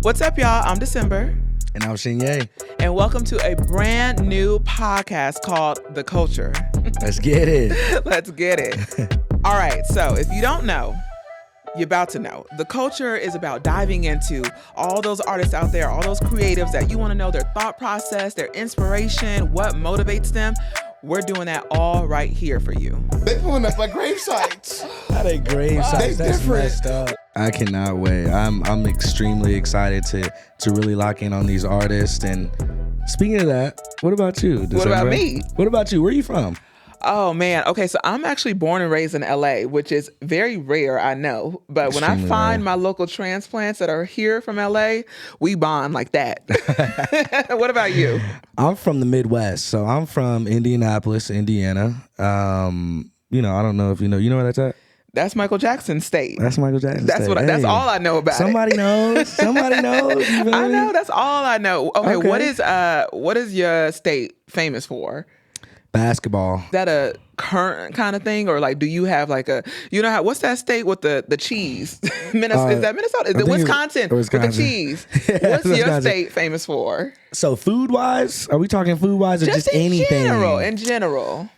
What's up, y'all? I'm December. And I'm Chenier. And welcome to a brand new podcast called The Coulture. Let's get it. Let's get it. All right, so if you don't know, you're about to know. The Coulture is about diving into all those artists out there, all those creatives that you want to know their thought process, their inspiration, what motivates them. We're doing that all right here for you. They pulling up like grave sites. How they grave sites? They That's different. messed up. I cannot wait. I'm extremely excited to really lock in on these artists. And speaking of that, what about you, December? What about me? What about you? Where are you from? Oh, man. Okay, so I'm actually born and raised in LA, which is very rare, I know. But when I Extremely find rare. my local transplants that are here from LA, we bond like that. What about you? I'm from the Midwest. So I'm from Indianapolis, Indiana. I don't know if you know where that's at? That's Michael Jackson's state. That's Michael Jackson. That's what. That's all I know about Somebody it. knows. Somebody knows. You feel I me? know. That's all I know. Okay, Okay. what is your state famous for? Basketball. Is that a current kind of thing, or like, do you have like what's that state with the cheese? Minnesota? Is that Minnesota? Is I it think Wisconsin with the Wisconsin. cheese? Yeah, What's your Wisconsin. state famous for? So food wise, are we talking food wise or just in anything? In general.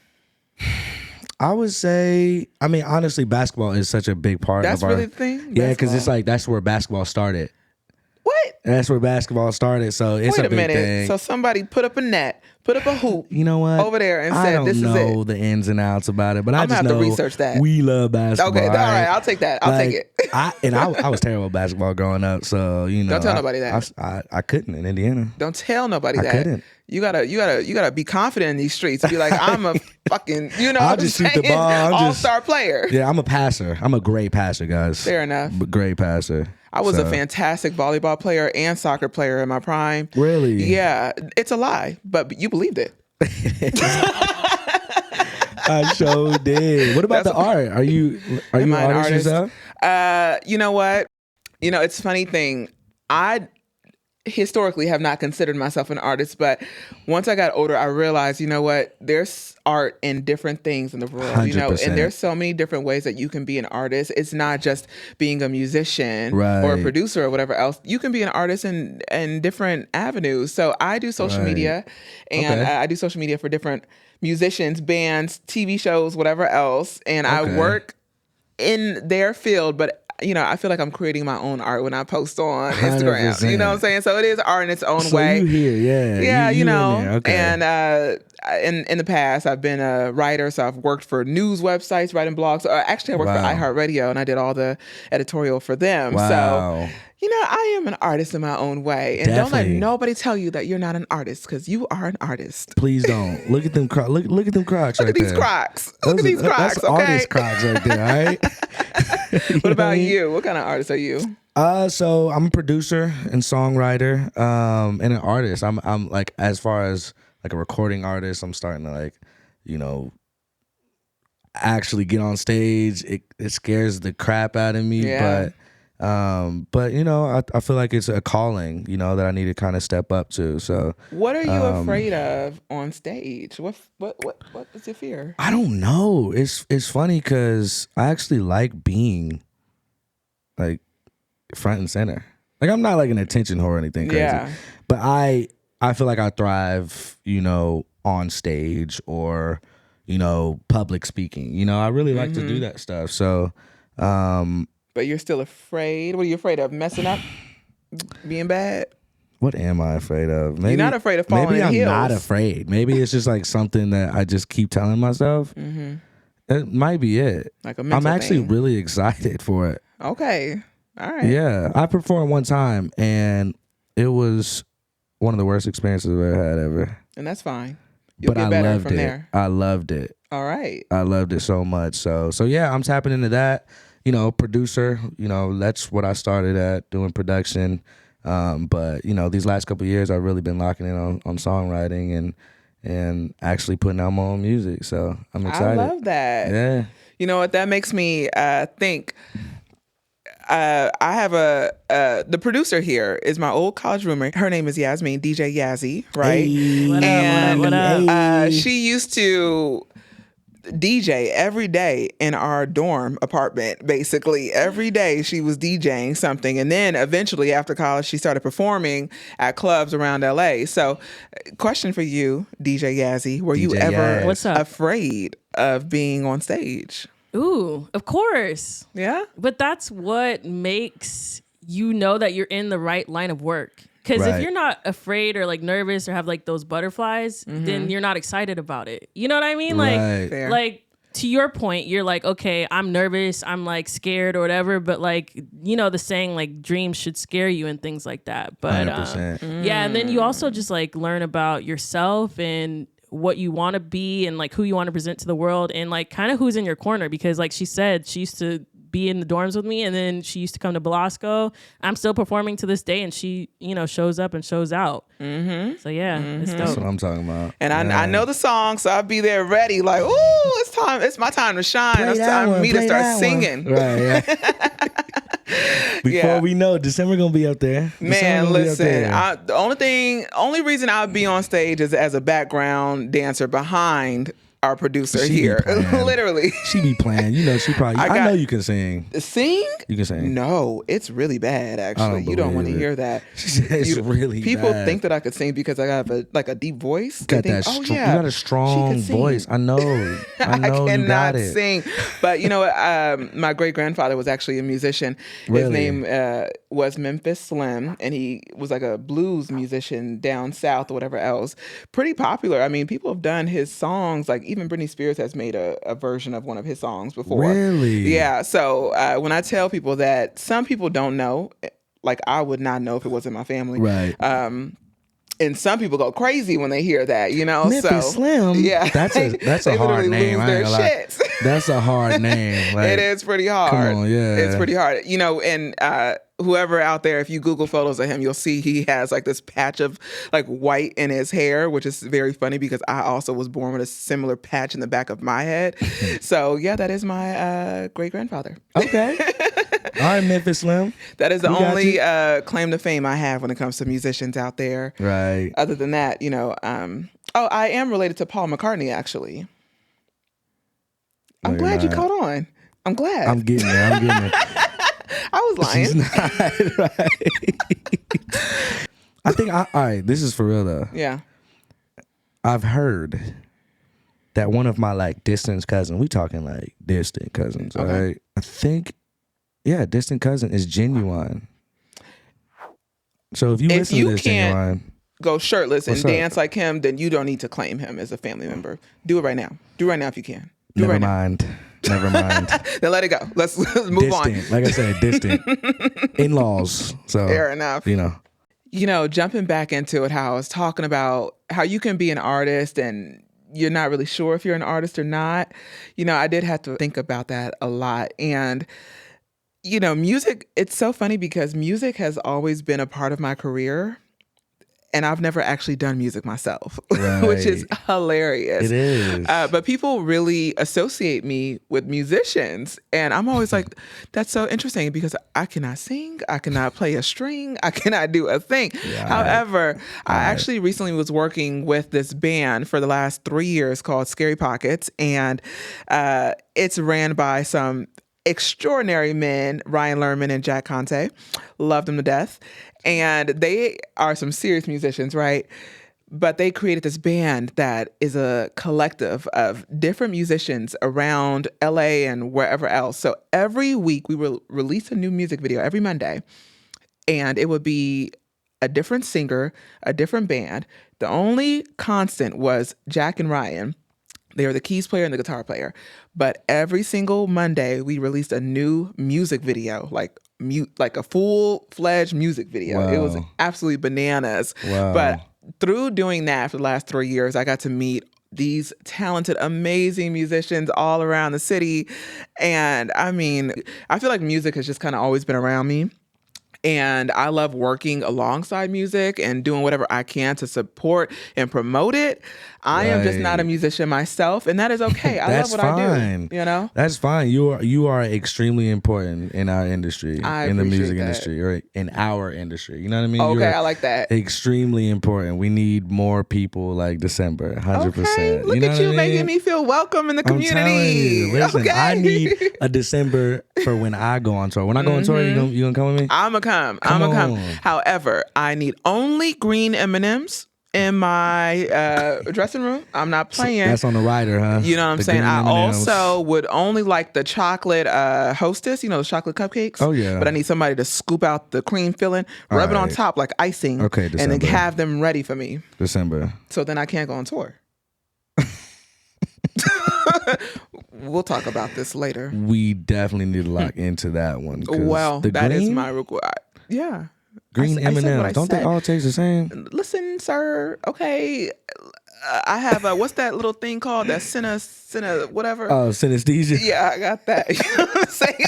I would say, honestly, basketball is such a big part That's of our. really the thing? Yeah, because it's Basketball. like that's where basketball started. What? That's where basketball started, so it's Wait a a big minute. thing. So somebody put up a net, put up a hoop. You know what? Over there and I said, don't "This is know it." the ins and outs about it, but I I'm just gonna have know to research that. we love basketball. Okay, all right, I'll take that. I'll take it. I was terrible at basketball growing up, so Don't tell nobody that. I couldn't in Indiana. Don't tell nobody I that. couldn't. You gotta be confident in these streets. Be like, I'm a fucking, I'll just shoot the ball. all-star player. Yeah, I'm a passer. I'm a great passer, guys. Fair enough. Great passer. I was a So- fantastic volleyball player and soccer player in my prime. Really? Yeah, it's a lie, but you believed it. I sure did. What about the art? Are you Am an I an artist yourself? You know what? It's a funny thing. I historically have not considered myself an artist, but once I got older, I realized, you know what? There's art in different things in the world, 100%. and there's so many different ways that you can be an artist. It's not just being a musician Right. or a producer or whatever else. You can be an artist in different avenues. So I do social Right. media, and Okay. I do social media for different musicians, bands, TV shows, whatever else, and I Okay. work in their field, but I feel like I'm creating my own art when I post on Instagram. 100%. You know what I'm saying? So it is art in its own So way. you here, yeah. Yeah, you in in there. Okay. And in the past, I've been a writer, so I've worked for news websites, writing blogs. Actually, I worked Wow. for iHeartRadio, and I did all the editorial for them. Wow. So, I am an artist in my own way. And don't let Definitely. nobody tell you that you're not an artist, because you are an artist. Please don't. Look at them look at them Crocs Look right at these there. Crocs. Look at these Crocs, That's okay? artist Crocs right there, all right? What about you? What kind of artist are you? So I'm a producer and songwriter, and an artist. I'm like, as far as like a recording artist, I'm starting to actually get on stage. It scares the crap out of me, Yeah. but I feel like it's a calling, that I need to kind of step up to. So What are you afraid of on stage? What is your fear? I don't know. It's funny because I actually like being like front and center. Like, I'm not like an attention whore or anything crazy. Yeah. But I feel like I thrive, on stage or, public speaking. I really like to do that stuff. So, But you're still afraid. What are you afraid of? Messing up? Being bad? what am I afraid of? Maybe, You're not afraid of falling Maybe in I'm heels. not afraid. Maybe it's just like something that I just keep telling myself. It might be it. Like a I'm mental actually thing. really excited for it. Okay. All right. Yeah, I performed one time and it was one of the worst experiences I've ever had. And that's fine. You'll But get I better loved from it. there. I loved it. All right. I loved it so much. So yeah, I'm tapping into that. Producer. That's what I started at, doing production. But these last couple of years, I've really been locking in on songwriting and actually putting out my own music. So I'm excited. I love that. Yeah. You know what? That makes me think. I have the producer here is my old college roommate. Her name is Yasmin, DJ Yazzie, right? Hey. And What up? she used to DJ every day in our dorm apartment. Basically, every day she was DJing something, and then eventually after college, she started performing at clubs around LA. So, question for you, DJ Yazzie: were you DJ ever Yaz. What's up? afraid of being on stage? Ooh, of course. Yeah. But that's what makes you know that you're in the right line of work. Because Right. if you're not afraid or like nervous or have like those butterflies, then you're not excited about it. You know what I mean? Right. Fair. Like to your point, you're like, okay, I'm nervous, I'm like scared or whatever. But like, you know, the saying like dreams should scare you and things like that. But 100%. yeah, and then you also just like learn about yourself and what you want to be and like who you want to present to the world and like kind of who's in your corner. Because like she said, she used to be in the dorms with me, and then she used to come to Belasco. I'm still performing to this day, and she, you know, shows up and shows out. So yeah, it's That's dope. what I'm talking about. And I know the song, so I'll be there ready. Like, ooh, it's time. It's my time to shine. Play It's that time for one, me to play start that one. singing. Right, yeah. Before Yeah. we know, December gonna be up there. December Man, gonna be up listen. there. The only reason I would be on stage is as a background dancer behind our producer She be here. playing. Literally. She be playing. You know, she probably. I got- know you can sing. Sing? You can sing. No, it's really bad. Actually, you don't want to believe it. hear that. She said it's really People bad. think that I could sing because I have a deep voice. You got They think, that. oh, You yeah, got a she strong could sing. voice. I know. I know I you got cannot it. sing. But you know what? My great grandfather was actually a musician. His Really? name was Memphis Slim, and he was like a blues musician down south or whatever else. Pretty popular. I mean, people have done his songs. Like even Britney Spears has made a version of one of his songs before. Really? Yeah. So when I tell people that some people don't know, like I would not know if it wasn't my family. Right. And some people go crazy when they hear that, you know. Memphis so Slim. yeah, That's a they hard literally name. lose I their ain't gonna lie. shits. That's a hard name. Like, It is pretty hard. Come on, yeah. It's pretty hard. You know, and whoever out there, if you Google photos of him, you'll see he has like this patch of like white in his hair, which is very funny because I also was born with a similar patch in the back of my head. So yeah, that is my great grandfather. Okay. All right, Memphis Slim. That is the We got only you. claim to fame I have when it comes to musicians out there. Right. Other than that, you know, I am related to Paul McCartney, actually. I'm No, glad you're you not. caught on. I'm glad. I'm getting there. I'm getting there. I was lying. She's not right. I think. All right. This is for real though. Yeah. I've heard that one of my like distant cousins. We talking like distant cousins. All Okay. right. I think. Yeah, distant cousin is Genuine. So if you If listen you to this, can't- Genuine. Go shirtless What's and up? dance like him, then you don't need to claim him as a family member. Do it right now. Do it right now if you can. Do it Never right mind. Never mind. now. Then let it go. Let's move Distant. on. Like I said, distant. In-laws. So Fair enough. you know. You know, jumping back into it, how I was talking about how you can be an artist and you're not really sure if you're an artist or not. You know, I did have to think about that a lot. And, you know, music, it's so funny because music has always been a part of my career. And I've never actually done music myself, which is Right. hilarious. It is. But people really associate me with musicians. And I'm always like, that's so interesting because I cannot sing. I cannot play a string. I cannot do a thing. Yeah, However, I actually recently was working with this band for the last 3 years called Scary Pockets. And it's ran by some extraordinary men, Ryan Lerman and Jack Conte. Love them to death. And they are some serious musicians, right? But they created this band that is a collective of different musicians around LA and wherever else. So every week we will release a new music video every Monday. And it would be a different singer, a different band. The only constant was Jack and Ryan. They were the keys player and the guitar player. But every single Monday, we released a new music video, like a full-fledged music video. It was Wow. absolutely bananas. Wow. But through doing that for the last 3 years, I got to meet these talented, amazing musicians all around the city. And I mean, I feel like music has just kind of always been around me. And I love working alongside music and doing whatever I can to support and promote it. I am just not a musician myself, and that is okay. I love what I do. You know, that's fine. You are extremely important in our industry, in the music industry, or in our industry. You know what I mean? Okay, I like that. Extremely important. We need more people like December. 100%. Okay, look at you making me feel welcome in the community. I'm telling you, listen, okay. I need a December for when I go on tour. When I go on tour, you gonna come with me? I'm gonna come. However, I need only green M&Ms in my dressing room. I'm not playing. That's on the rider, huh? You know what I'm saying? I also would only like the chocolate Hostess, the chocolate cupcakes. Oh, yeah. But I need somebody to scoop out the cream filling, rub it on top like icing, and then have them ready for me. December. So then I can't go on tour. We'll talk about this later. We definitely need to lock into that one. Well, that is my request. Yeah. Green M&Ms. Don't they all taste the same? Listen, sir. Okay. I have what's that little thing called? That whatever. Oh, synesthesia. Yeah, I got that. You know what I'm saying?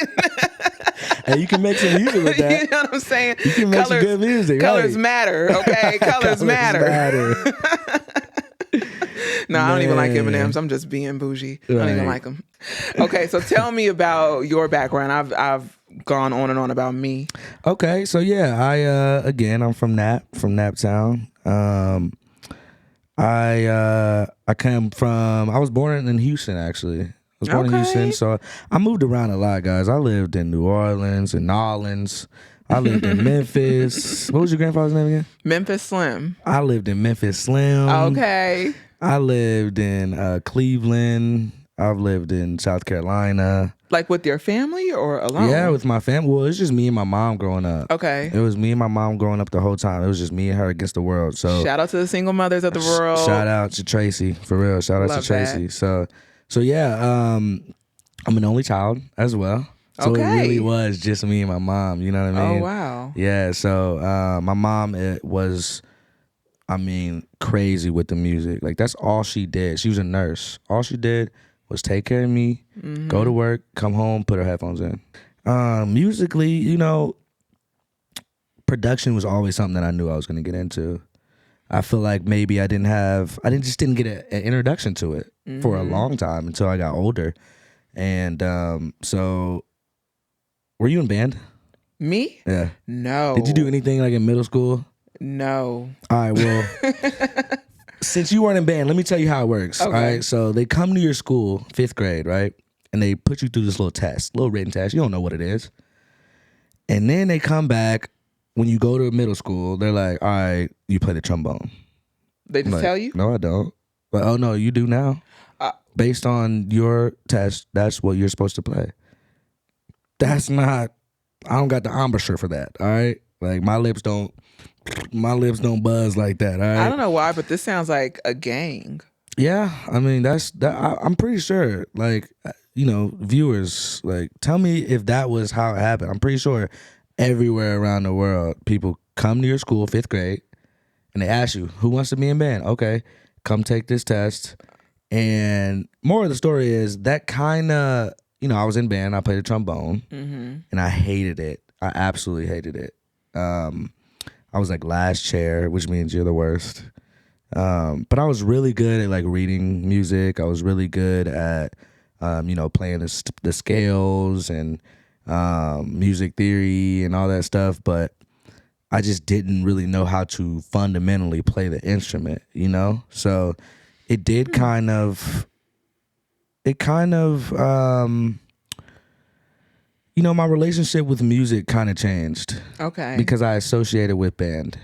Hey, you can make some music with that. You know what I'm saying? You can make some good music. Colors matter. Okay, colors matter. No, I don't even like M&Ms. I'm just being bougie. I don't even like them. Okay, so tell me about your background. I've gone on and on about me. Okay, so yeah, I'm from Naptown. I was born in Houston, actually. I was born in Houston, so I moved around a lot, guys. I lived in New Orleans and Orleans. I lived in Memphis. What was your grandfather's name again? Memphis Slim. I lived in Memphis Slim. Okay. I lived in Cleveland. I've lived in South Carolina. Like with your family or alone? Yeah, with my family. Well, it's just me and my mom growing up. Okay. It was me and my mom growing up the whole time. It was just me and her against the world. So shout out to the single mothers of the world. Shout out to Tracy, for real. Shout out to Tracy. That. So yeah, I'm an only child as well. So it really was just me and my mom. You know what I mean? Oh wow. Yeah. So my mom was, crazy with the music. Like that's all she did. She was a nurse. All she did was take care of me, go to work, come home, put her headphones in. Musically, production was always something that I knew I was going to get into. I feel like maybe I didn't get an introduction to it for a long time until I got older. And so, were you in band? Me? Yeah. No. Did you do anything like in middle school? No. All right, well, since you weren't in band, let me tell you how it works. Okay. All right, so they come to your school, 5th grade, right? And they put you through this little written test. You don't know what it is. And then they come back when you go to middle school. They're like, all right, you play the trombone. They just tell you? No, I don't. But, oh, no, you do now. Based on your test, that's what you're supposed to play. That's not, I don't got the embouchure for that, all right? Like, my lips don't buzz like that, all right? I don't know why, but this sounds like a gang. Yeah, I'm pretty sure, like, viewers, like, tell me if that was how it happened. I'm pretty sure everywhere around the world, people come to your school, 5th grade, and they ask you, who wants to be in band? Okay, come take this test. And more of the story is that kind of, I was in band, I played the trombone, and I hated it. I absolutely hated it. I was like last chair, which means you're the worst. But I was really good at like reading music. I was really good at, playing the scales and music theory and all that stuff. But I just didn't really know how to fundamentally play the instrument, So it did kind of, my relationship with music kind of changed. Okay. Because I associated with band.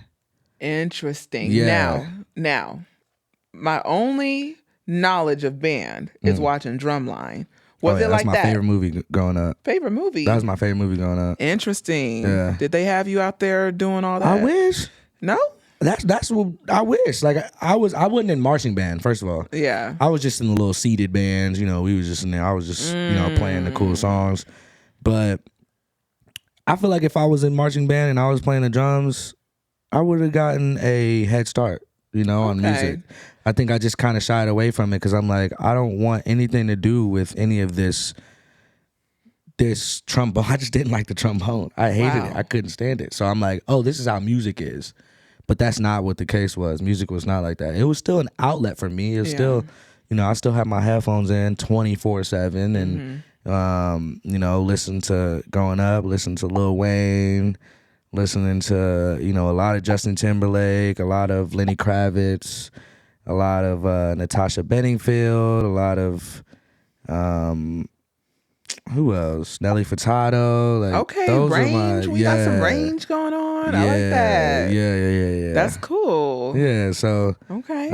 Interesting. Yeah. Now, my only knowledge of band is watching Drumline. Was it like that? That's my favorite movie growing up. Favorite movie? That was my favorite movie growing up. Interesting. Yeah. Did they have you out there doing all that? I wish. No? That's what I wish. Like I wasn't in marching band, first of all. Yeah. I was just in the little seated bands, we was just in there. I was just, playing the cool songs. But I feel like if I was in marching band and I was playing the drums, I would have gotten a head start, on music. I think I just kind of shied away from it because I'm like, I don't want anything to do with any of this this trombone. I just didn't like the trombone. I hated it. I couldn't stand it. So I'm like, oh, this is how music is. But that's not what the case was. Music was not like that. It was still an outlet for me. It was still, I still have my headphones in 24/7 and, listen to Lil Wayne, listening to, a lot of Justin Timberlake, a lot of Lenny Kravitz, a lot of Natasha Bedingfield, a lot of, who else? Nelly Furtado. Like, Okay, those range. We got some range going on. I like that. Yeah. That's cool. Yeah, so. Okay.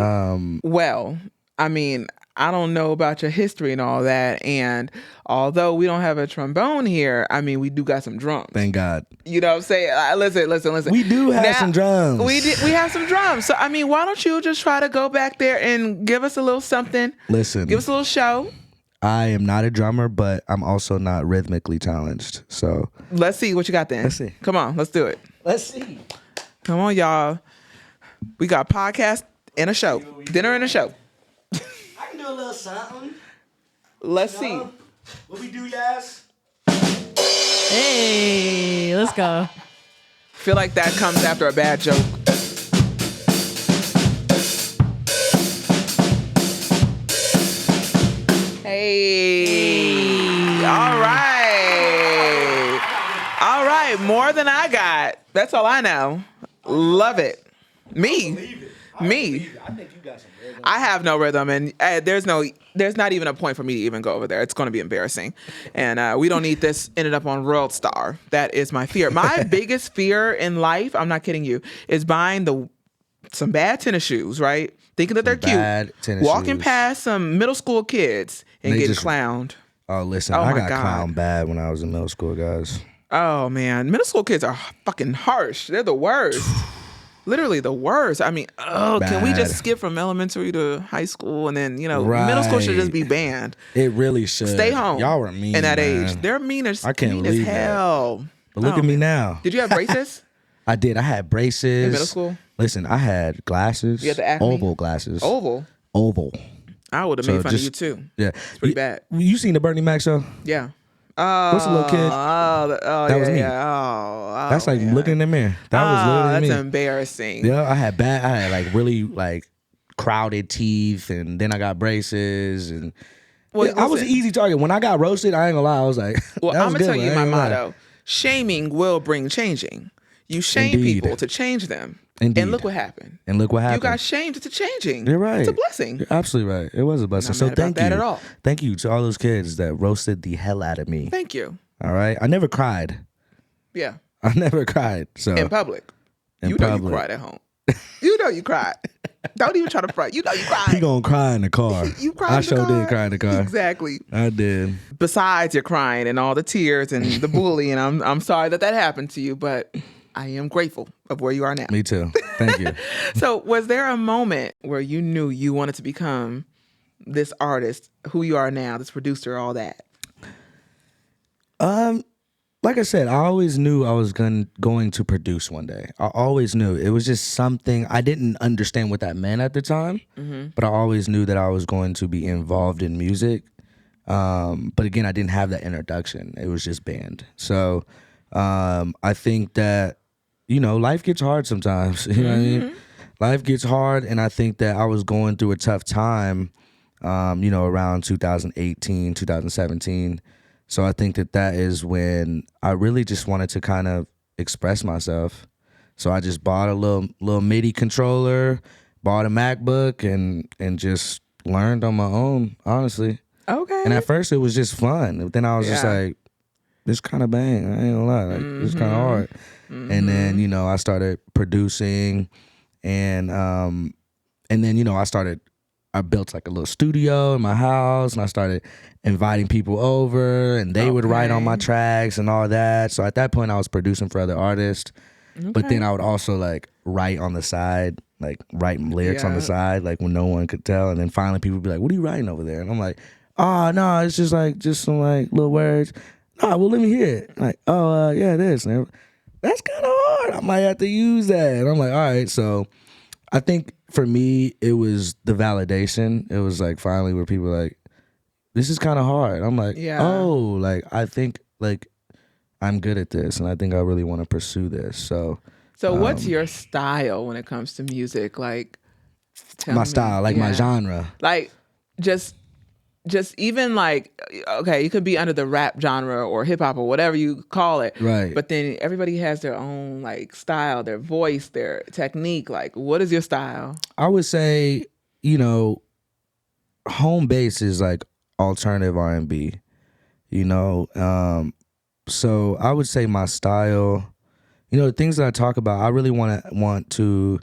Well, I mean, I don't know about your history and all that. And although we don't have a trombone here, I mean, we do got some drums. Thank God. You know what I'm saying? Listen. We do have some drums. We have some drums. So, I mean, why don't you just try to go back there and give us a little something? Listen. Give us a little show. I am not a drummer, but I'm also not rhythmically challenged. So let's see what you got then. Let's see. Come on, let's do it. Let's see. Come on, y'all. We got a podcast and a show. Dinner and a show. I can do a little something. Let's see. What we do, guys? Hey, let's go. Feel like that comes after a bad joke. Hey. All right. More than I got. That's all I know. Love it. Me. I think you got some rhythm. I have no rhythm, and there's not even a point for me to even go over there. It's going to be embarrassing, and we don't need this ended up on World Star. That is my fear. My biggest fear in life, I'm not kidding you, is buying some bad tennis shoes, right? Thinking that they're cute, walking past some middle school kids and getting clowned. Oh, listen, I got clowned bad when I was in middle school, guys. Oh, man. Middle school kids are fucking harsh. They're the worst. Literally the worst. I mean, can we just skip from elementary to high school and then, middle school should just be banned. It really should. Stay home. Y'all were mean, in that man. age. They're mean as, I can't believe hell. That. But look at me now. Did you have braces? I did. I had braces. In middle school? Listen, I had glasses. You had the acne? Oval glasses. Oval? I would have made fun of you too. Yeah. It's pretty bad. You seen the Bernie Mac show? Yeah. What's the little kid? That was me. Yeah. That's like looking in the mirror. That was literally me. That's embarrassing. Yeah, I had like really like crowded teeth, and then I got braces, and I was an easy target. When I got roasted, I ain't gonna lie, I was like, well, I'm gonna tell you my motto: shaming will bring changing. You shame people to change them. Indeed. And look what happened. You got shamed to changing. You're right. It's a blessing. You're absolutely right. It was a blessing. So thank you. At all. Thank you to all those kids that roasted the hell out of me. Thank you. All right. I never cried. Yeah. I never cried. So in public. You cried at home. You know you cried. Don't even try to front. You know you cried. He gonna cry in the car. You cried in the car. I sure did cry in the car. Exactly. I did. Besides your crying and all the tears and the bullying, I'm sorry that happened to you, but I am grateful of where you are now. Me too. Thank you. So was there a moment where you knew you wanted to become this artist, who you are now, this producer, all that? Like I said, I always knew I was going to produce one day. I always knew. It was just something, I didn't understand what that meant at the time, but I always knew that I was going to be involved in music. But again, I didn't have that introduction. It was just band. So I think that, life gets hard sometimes. You know what I mean? Life gets hard, and I think that I was going through a tough time, around 2018, 2017. So I think that is when I really just wanted to kind of express myself. So I just bought a little MIDI controller, bought a MacBook, and just learned on my own, honestly. Okay. And at first it was just fun. But then I was just like, this kind of bang. I ain't gonna lie. Like, it's kind of hard. And then, I started producing, and then, I built like a little studio in my house, and I started inviting people over, and they would write on my tracks and all that. So at that point I was producing for other artists. But then I would also like write on the side, like write lyrics on the side, like when no one could tell. And then finally people would be like, what are you writing over there? And I'm like, oh, no, it's just some like little words. No, well, let me hear it. Like, oh, yeah, it is. And that's kind of hard. I might have to use that. And I'm like, all right. So I think for me, it was the validation. It was like finally where people were like, this is kind of hard. I'm like, oh, like I think like I'm good at this, and I think I really want to pursue this. So what's your style when it comes to music? Like, tell my me. style, like my genre. Like, just even like, okay, you could be under the rap genre or hip hop or whatever you call it. Right. But then everybody has their own like style, their voice, their technique. Like, what is your style? I would say, you know, home base is like alternative R&B, you know. So I would say my style, you know, the things that I talk about, I really want to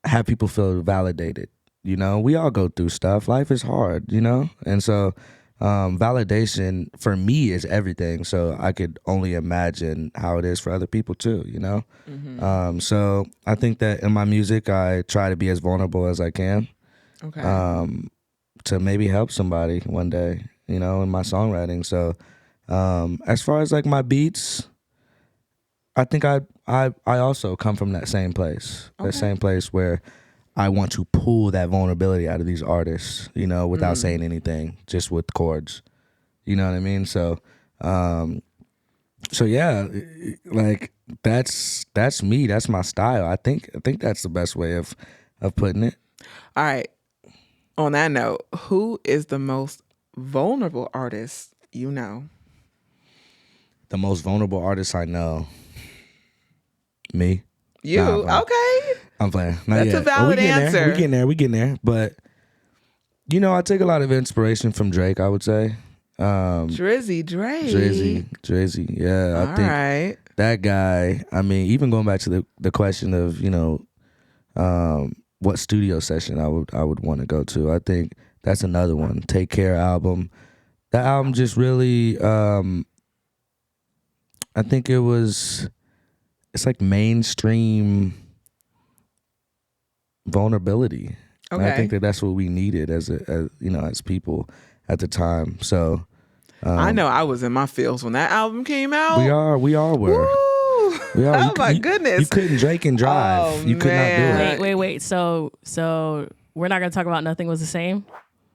have people feel validated. You know, we all go through stuff. Life is hard, you know? And so validation for me is everything. So I could only imagine how it is for other people too, you know? Mm-hmm. So I think that in my music, I try to be as vulnerable as I can. Okay. To maybe help somebody one day, you know, in my songwriting. So as far as like my beats, I think I also come from that same place. Okay. That same place where I want to pull that vulnerability out of these artists, you know, without saying anything, just with chords. You know what I mean? So yeah, like that's me. That's my style. I think that's the best way of putting it. All right. On that note, who is the most vulnerable artist you know? The most vulnerable artist I know. Me. You. Okay. I'm playing. Not That's yet. a valid answer. We getting there. But, you know, I take a lot of inspiration from Drake, I would say. Drizzy Drake. Drizzy. Yeah, I think right. that guy, I mean, even going back to the question of, you know, what studio session I would want to go to. I think that's another one. Take Care album. That album just really, I think it's like mainstream vulnerability. Okay. And I think that's what we needed as you know, as people at the time. So I know I was in my feels when that album came out. we all were. Woo! We are. Oh my goodness. You couldn't Drake and drive. Oh, You could man. not do it. Wait. So we're not gonna talk about Nothing Was the Same.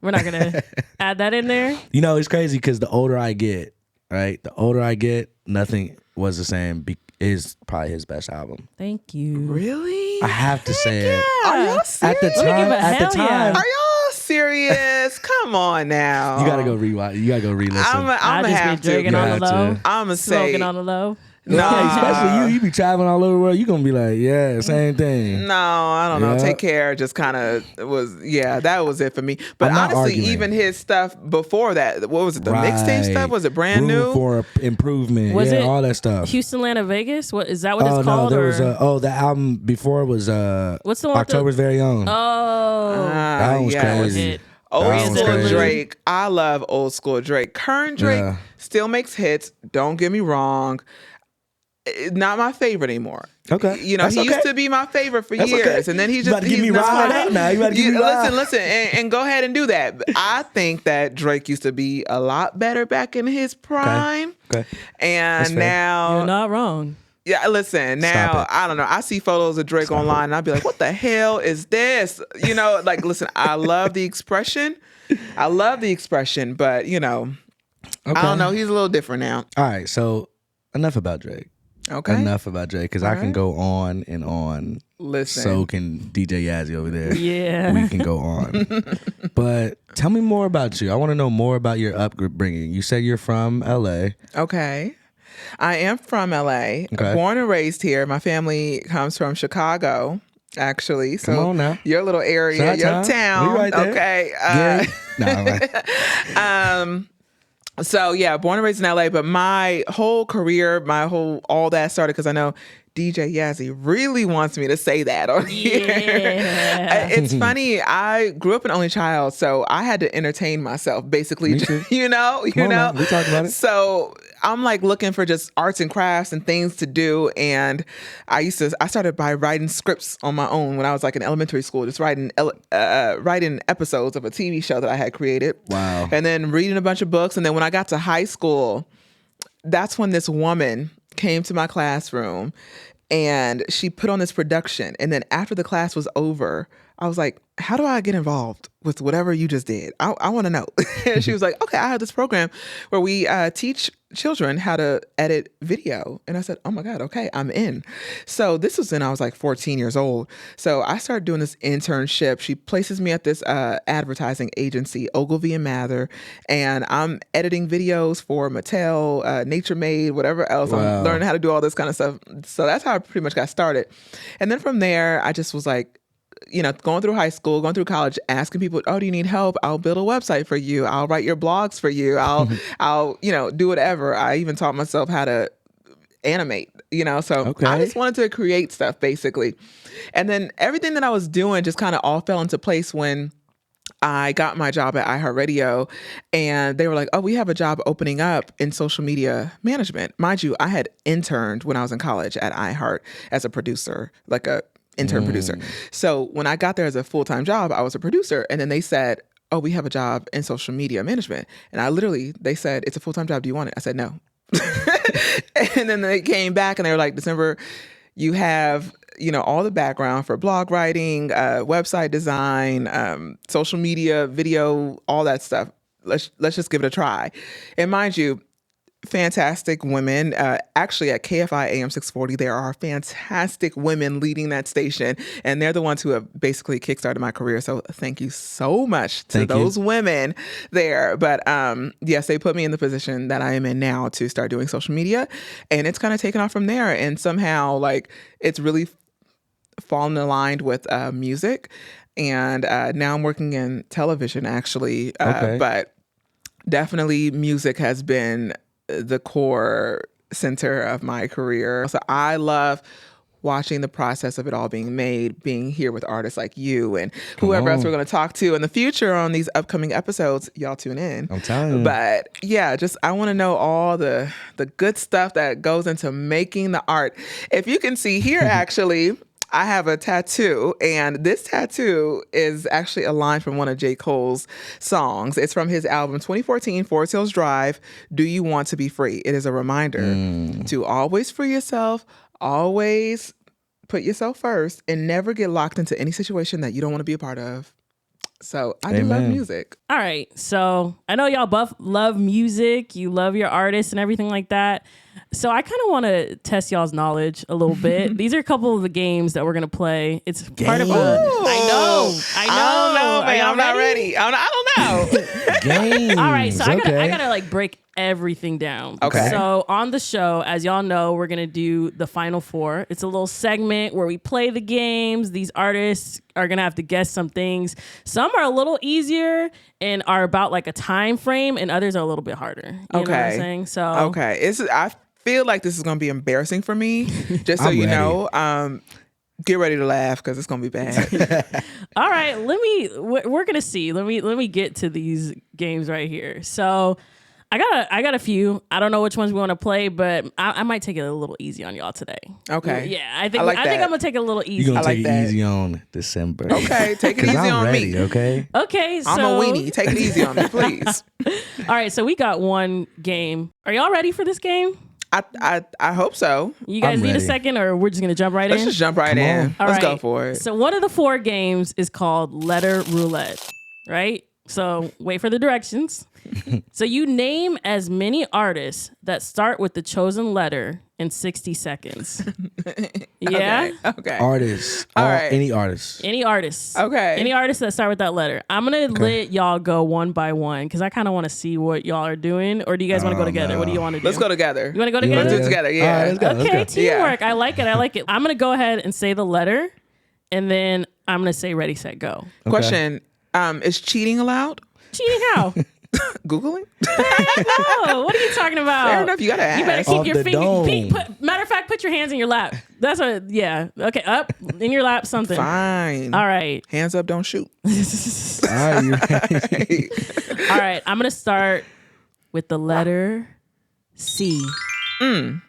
We're not gonna add that in there. You know, it's crazy because the older I get, right? The older I get, Nothing Was the Same is probably his best album. Thank you. Really? I have to say it. Are y'all serious? At the Let me give a time, hell yeah. Are y'all serious? Come on now. you gotta go rewatch. You gotta go re-listen. I'm I gonna just have be drinking to. on the You low, have to. I'm gonna say smoking on the low. no. Yeah, especially you be traveling all over the world. You gonna be like, yeah, same thing. No, I don't know. Yeah. Take Care just kind of was, that was it for me. But I'm not honestly, arguing. even his stuff before that, what was it? The mixtape Right. stuff? Was it brand Room new? for improvement. Was yeah, it all that stuff. Houston, Atlanta, Vegas. What is that? What Oh it's no, called? there or? was the album before was What's the one with the- October's Very Own. Oh, that one was yes. crazy. It- Old That school one's crazy. Drake. I love old school Drake. Current Drake Yeah. still makes hits. Don't get me wrong. Not my favorite anymore. Okay. You know, That's he used okay. to be my favorite for That's years. okay. And then he You just about to give he's me not- ride out now. You about to give me ride. Listen, and go ahead and do that. I think that Drake used to be a lot better back in his prime. Okay. And That's fair. now you're not wrong. yeah, listen, now, Stop it. I don't know. I see photos of Drake online and I'd be like, what the hell is this? You know, like, listen, I love the expression. But, you know, Okay. I don't know. He's a little different now. All right. So enough about Drake. Okay. Enough about Drake because I can right. go on and on. Listen. So can DJ Yazzie over there. Yeah. We can go on. But tell me more about you. I want to know more about your upbringing. You said you're from LA. Okay. I am from LA. Okay. Born and raised here. My family comes from Chicago, actually. So Come on now. your little area, your Chi-town. town. We right there. Okay. Gary? No, right. So yeah, born and raised in LA, but my whole career, all that started because I know DJ Yazzie really wants me to say that on here. Yeah. It's funny. I grew up an only child, so I had to entertain myself, basically. Me too. You know. Come on now. We talked about it. So I'm like looking for just arts and crafts and things to do, and I started by writing scripts on my own when I was like in elementary school, just writing episodes of a TV show that I had created. Wow. And then reading a bunch of books, and then when I got to high school, that's when this woman came to my classroom and she put on this production. And then after the class was over, I was like, how do I get involved with whatever you just did? I want to know. And she was like, okay, I have this program where we teach children how to edit video. And I said, oh my God, okay, I'm in. So this was when I was like 14 years old. So I started doing this internship. She places me at this advertising agency, Ogilvy and Mather, and I'm editing videos for Mattel, Nature Made, whatever else. Wow. I'm learning how to do all this kind of stuff. So that's how I pretty much got started. And then from there, I just was like, going through high school, going through college, asking people, oh, do you need help? I'll build a website for you. I'll write your blogs for you. I'll do whatever. I even taught myself how to animate, so Okay. I just wanted to create stuff basically. And then everything that I was doing just kind of all fell into place when I got my job at iHeartRadio, and they were like, oh, we have a job opening up in social media management. Mind you, I had interned when I was in college at iHeart as a producer, like a intern producer. So when I got there as a full-time job, I was a producer. And then they said, oh, we have a job in social media management. And they said, it's a full-time job. Do you want it? I said, no. And then they came back and they were like, December, you have, all the background for blog writing, website design, social media, video, all that stuff. Let's just give it a try. And mind you, fantastic women. Actually, at KFI AM 640, there are fantastic women leading that station, and they're the ones who have basically kickstarted my career. So thank you so much to those women there. But yes, they put me in the position that I am in now to start doing social media, and it's kind of taken off from there. And somehow, it's really fallen aligned with music. And now I'm working in television, actually. But definitely music has been the core center of my career. So I love watching the process of it all being made, being here with artists like you and whoever else we're going to talk to in the future on these upcoming episodes. Y'all tune in. I'm telling you. But yeah, I want to know all the good stuff that goes into making the art. If you can see here, actually, I have a tattoo, and this tattoo is actually a line from one of J. Cole's songs. It's from his album 2014, Forest Hills Drive, Do You Want to Be Free? It is a reminder to always free yourself, always put yourself first, and never get locked into any situation that you don't want to be a part of. So I do love music. All right. So I know y'all both love music. You love your artists and everything like that. So I kind of want to test y'all's knowledge a little bit. These are a couple of the games that we're going to play. It's part of a... I know, man. I'm not ready. I don't know. Games. All right. So I gotta break everything down. Okay. So on the show, as y'all know, we're going to do the Final Four. It's a little segment where we play the games. These artists are going to have to guess some things. Some are a little easier and are about a time frame, and others are a little bit harder. You know what I'm saying? So okay. I feel like this is going to be embarrassing for me, just so you know. Get ready to laugh because it's going to be bad. All right, we're going to see. Let me get to these games right here. So I got a few. I don't know which ones we want to play, but I might take it a little easy on y'all today. Okay. Yeah, I think I'm going to take it a all easy. You're going to I take like it that. easy on December. Okay, take it easy I'm on ready, me. Okay. Okay, so I'm a weenie. Take it easy on me, please. All right, so we got one game. Are y'all ready for this game? I hope so. You guys I'm need a ready. second, or we're just going to jump right Let's in? just jump right Come in. on. All Let's right. go for it. So one of the 4 games is called Letter Roulette, right? So wait for the directions. So you name as many artists that start with the chosen letter in 60 seconds. Yeah? Okay. Artists. All right. Any artists. Any artists. Okay. Any artists that start with that letter. I'm going to let y'all go one by one because I kind of want to see what y'all are doing. Or do you guys want to go together? no. What do you want to do? Let's go together. You want to go You wanna together? Let's do it together. Yeah. All right, let's go. Okay, Let's go. teamwork. I like it. I'm going to go ahead and say the letter, and then I'm going to say ready, set, go. Question: is cheating allowed? Cheating how? Googling? No, what are you talking about? Fair enough. You gotta ask. You better keep Off your the dome. feet. Matter of fact, put your hands in your lap. That's what. Yeah. Okay. Up in your lap. Something. Fine. All right. Hands up. Don't shoot. All right, you ready? All right. I'm gonna start with the letter C. Do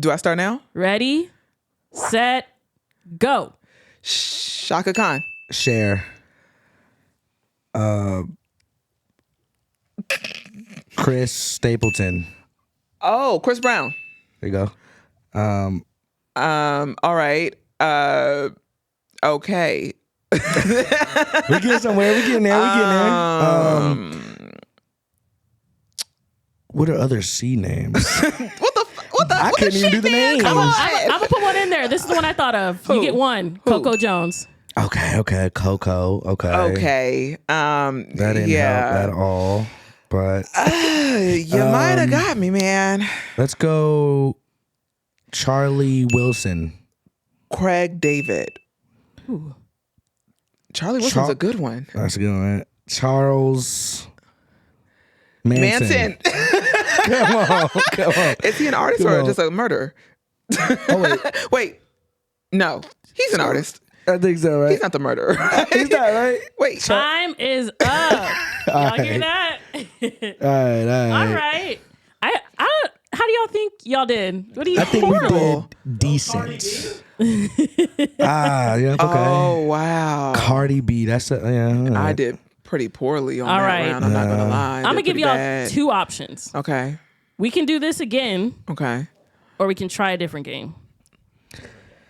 I start now? Ready, set, go. Shaka Khan. Cher. Chris Stapleton. Oh, Chris Brown. There you go. All right. Okay. We're getting somewhere. We're getting there. What are other C names? I couldn't even do the names. I'm gonna put one in there. This is the one I thought of. You get one. Coco Jones. Okay. Coco. Okay. That didn't help at all. But you might have got me, man. let's go Charlie Wilson. Craig David. Ooh. Charlie Wilson's a good one. That's a good one. Charles Manson. Come on. Is he an artist or just a murderer? Oh, Wait. No. He's an artist. I think so, right? He's not the murderer. He's not, right? Wait. Time is up. Y'all hear that? All right. How do y'all think y'all did? What do you I think Horrible. we did decent. Yeah, okay. Oh, wow. Cardi B, that's I did pretty poorly on All that right. round. I'm not going to lie. I'm going to give y'all two options. Okay. We can do this again, Okay. or we can try a different game.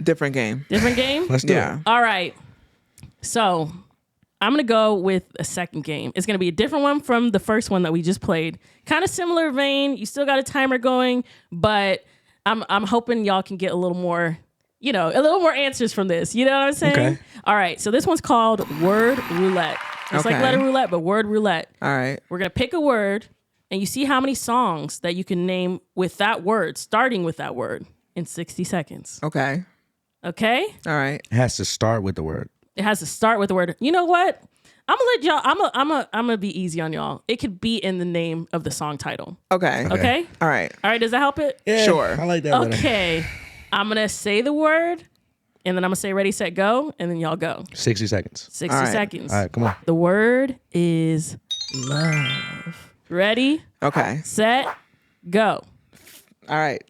Different game. Different game? Let's do Yeah. it. All right. So I'm going to go with a second game. It's going to be a different one from the first one that we just played. Kind of similar vein. You still got a timer going, but I'm hoping y'all can get a little more, a little more answers from this. You know what I'm saying? Okay. All right. So this one's called Word Roulette. It's like Okay. letter roulette, but word roulette. All right. We're going to pick a word, and you see how many songs that you can name with that word, starting with that word, in 60 seconds. Okay. Okay? All right. It has to start with the word. It has to start with the word. You know what? I'm gonna let y'all. I'm gonna be easy on y'all. It could be in the name of the song title. Okay. Okay. All right. All right. Does that help it? Yeah, Sure. I like that better. Okay. I'm gonna say the word, and then I'm gonna say ready, set, go, and then y'all go. 60 seconds. 60 All right. seconds. All right, come on. The word is love. Ready, Okay. set, go. All right.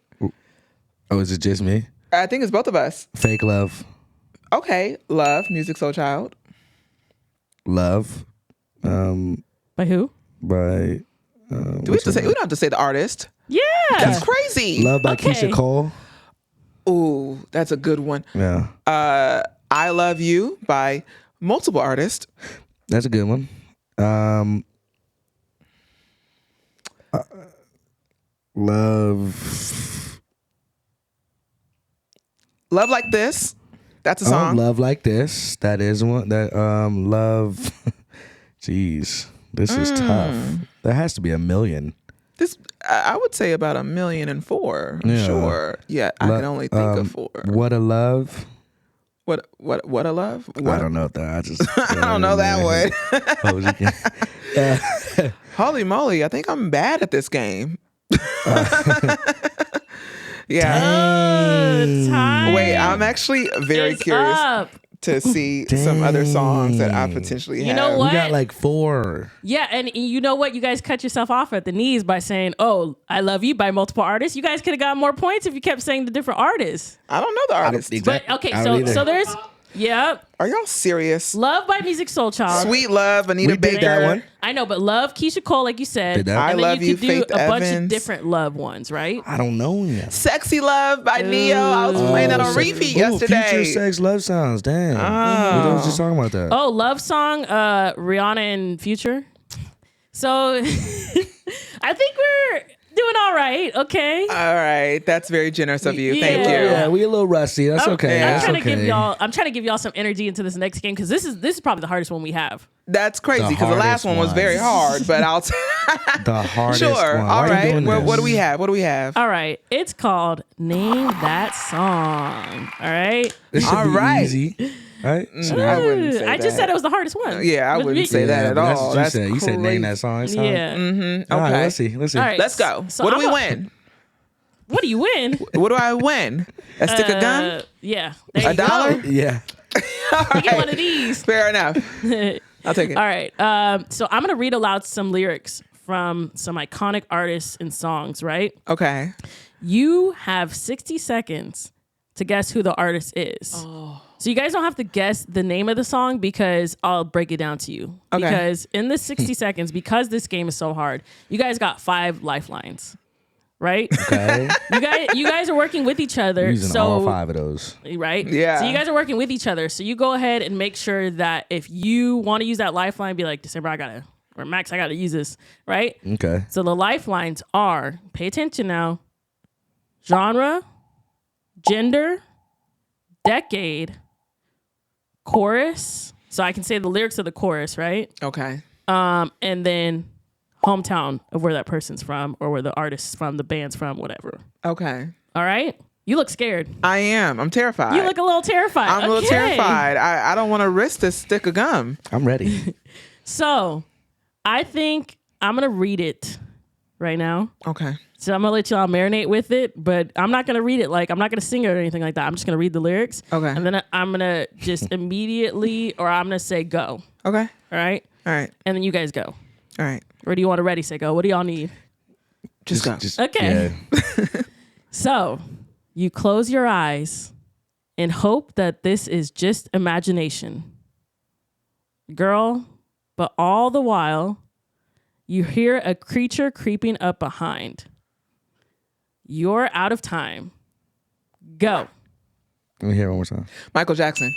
Oh, is it just me? I think it's both of us. Fake love. Okay. Love, Music Soul Child. Love. By who? By Do we have to say? We don't have to say the artist. Yeah. That's crazy. Love by Okay. Keisha Cole. Ooh, that's a good one. Yeah. I Love You by multiple artists. That's a good one. Love. Love Like This. That's a song. Love Like This. That is one. That love. Jeez, this is tough. There has to be a million. This I would say about 1,000,004. I'm Yeah. sure. Yeah, I can only think of 4. What a love. What a love? I What? don't know that. I don't know that one. Holy moly, I think I'm bad at this game. Yeah. Time Wait, I'm actually very is curious up. to see some other songs that I potentially have. You know what? We got like 4. Yeah, and you know what? You guys cut yourself off at the knees by saying, "Oh, I Love You" by multiple artists. You guys could have got more points if you kept saying the different artists. I don't know the artist. But okay, so there's Are y'all serious? Love by Music Soul Child. Sweet Love, Anita We did Baker. that one. I know, but Love, Keisha Cole, like you said. Did that. I And then Love you You, could do Faith a bunch of Evans. different love ones, right? I don't know yet. Sexy Love by Neo. I was playing that on repeat yesterday. Future sex love sounds. Damn. We was just talking about that. Oh, love song, Rihanna and Future. So I think we're doing all right. Okay. All right, that's very generous of you. Thank Yeah. you. Yeah, we a little rusty. That's okay. I'm That's I'm okay. trying to give y'all some energy into this next game because this is probably the hardest one we have. That's crazy The because the last hardest one was very one. hard, but I'll The hardest sure. one. Why All are you right. doing What this? do we have? What do we have? All right. It's called Name That Song. All right. This should All be right. easy. Right? I wouldn't say I just that. said it was the hardest one. Yeah, I With wouldn't me- say that at but that's all. what That's you said name that crazy. song. Yeah. Okay. All right, let's see. All right. Let's go. So what do I'm we a- win? What do you win? What do I win? A stick of gum? Yeah. There you go. $1? Yeah. You get one of these. Fair enough. I'll take it. All right. So I'm going to read aloud some lyrics from some iconic artists and songs, right? Okay. You have 60 seconds to guess who the artist is. Oh. So you guys don't have to guess the name of the song because I'll break it down to you. Okay. Because in the 60 seconds, because this game is so hard, you guys got 5 lifelines, right? Okay. You guys are working with each other. Using all 5 of those. Right? Yeah. So you guys are working with each other. So you go ahead and make sure that if you want to use that lifeline, be like, December, or Max, I gotta use this, right? Okay. So the lifelines are, pay attention now, genre, gender, decade, chorus. So I can say the lyrics of the chorus, right? Okay. And then hometown of where that person's from or where the artist's from, the band's from, whatever. Okay. All right? You look scared. I am. I'm terrified. You look a little terrified. I'm a little terrified. I don't want to risk this stick of gum. I'm ready. So I think I'm going to read it right now. Okay. So I'm going to let y'all marinate with it, but I'm not going to read it I'm not going to sing it or anything like that. I'm just going to read the lyrics. Okay. And then I'm going to just immediately, or I'm going to say go. Okay. All right? All right. And then you guys go. All right. Or do you want to ready, say go? What do y'all need? Just go. Okay. Yeah. So you close your eyes and hope that this is just imagination. Girl, but all the while, you hear a creature creeping up behind. You're out of time. Go. Let me hear it one more time. Michael Jackson.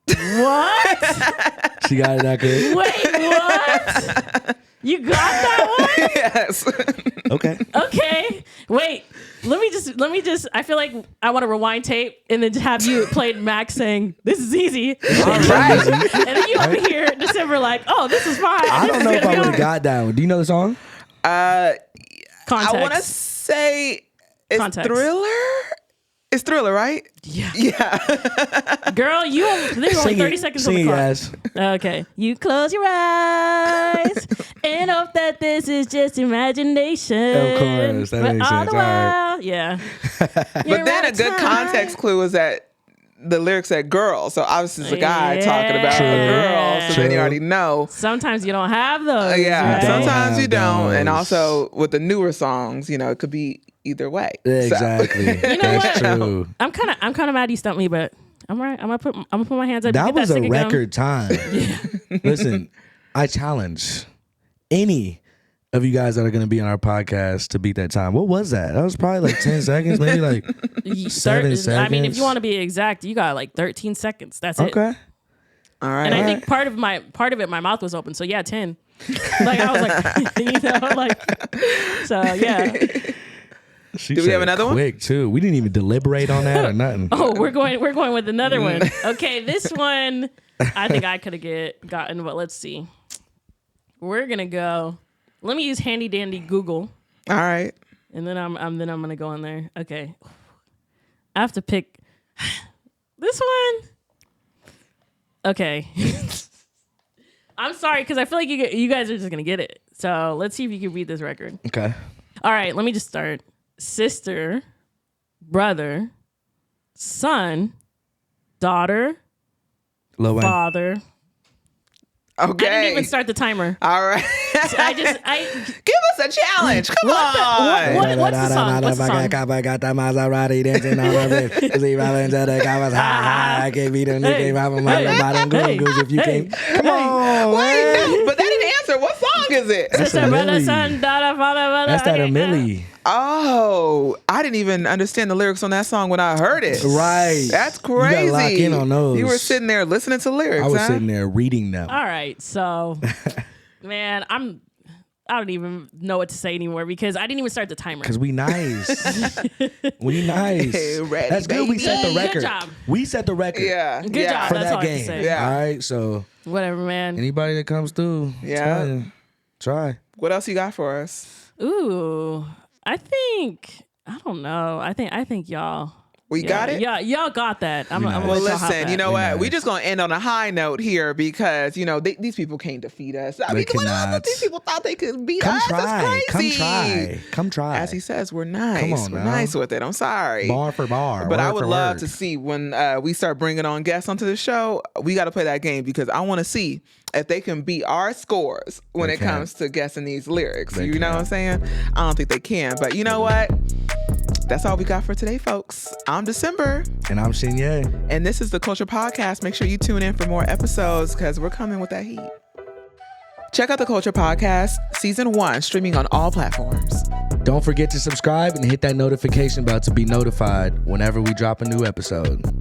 What? She got it that good? Wait, what? You got that one? Yes. Okay. Okay. Wait. Let me just I feel like I want to rewind tape and then have you play Max saying, "This is easy." All right. And then you over here December like, "Oh, this is fine." I don't know if I would have got that one. Do you know the song? I Context. want to say it's Context. Thriller. It's Thriller, right? Yeah. Yeah. Girl, there's only 30 seconds on the Sing it, clock. yes. Okay. You close your eyes and hope that this is just imagination. Of course, that But makes all sense. the All right. while, yeah. But then a good context clue is that the lyrics said girl. So obviously it's a guy talking about True. a girl. So then you True. already know. Sometimes you don't have those. Yeah. right? Sometimes you don't. And those. also with the newer songs, it could be either way. So- Exactly. know That's what? true. I'm kind of mad you stumped me, but I'm right. I'm gonna put my hands up. That Get was a stick of gum. record time. Listen, I challenge any of you guys that are going to be on our podcast to beat that time. What was that? That was probably like 10 seconds, maybe like 7 seconds. I mean, if you want to be exact, you got like 13 seconds. That's it. Okay. All right. And I think part of it, my mouth was open. So yeah, 10. Like I was like, so yeah. She Do we said have it another one? quick too. We didn't even deliberate on that or nothing. Oh, we're going with another one. Okay, this one I think I could have gotten, but let's see. We're gonna go. Let me use handy dandy Google, All right. and then I'm gonna go in there. Okay, I have to pick this one. Okay, I'm sorry because I feel like you guys are just gonna get it. So let's see if you can beat this record. Okay. All right, let me just start. Sister, brother, son, daughter, Lil Wayne. father. Okay. I didn't even start the timer. All right. So I Give us a challenge. Come on. what's the song? What's the song? If you can't. Come on. Wait, no, but that didn't answer. What song is it? Sister, brother, Millie. son, daughter, father, mother. That's that Okay, Millie. Oh, I didn't even understand the lyrics on that song when I heard it. Right. That's You gotta crazy. lock in on those. You were sitting there listening to lyrics. I was huh? sitting there reading them. All right, so man, I don't even know what to say anymore because I didn't even start the timer. Because we nice. We nice. Hey, ready, That's good. We set the baby. record. Good job. We set the record. Yeah. Good yeah. job. For That's that all I have to game. say. Yeah. All right. So Whatever, man. anybody that comes through, Yeah. try. What else you got for us? Ooh, I don't know. I think y'all. We got it? Yeah, y'all got that. I'm nice. gonna Well, let y'all have listen, that. you know We what? nice. We just going to end on a high note here because, these people can't defeat us. I They mean, what else cannot. these people thought they could beat Come us? try. That's crazy. Come try. As he says, we're nice. Come on we're now. nice with it. I'm sorry. Bar for bar. But I word would for love word. to see when we start bringing on guests onto the show, we got to play that game because I want to see if they can beat our scores when They it can't. comes to guessing these lyrics. They You know what I'm saying? I don't think they can. But you know what? That's all we got for today, folks. I'm December. And I'm Chenier. And this is the Coulture Podcast. Make sure you tune in for more episodes because we're coming with that heat. Check out the Coulture Podcast, Season 1, streaming on all platforms. Don't forget to subscribe and hit that notification bell to be notified whenever we drop a new episode.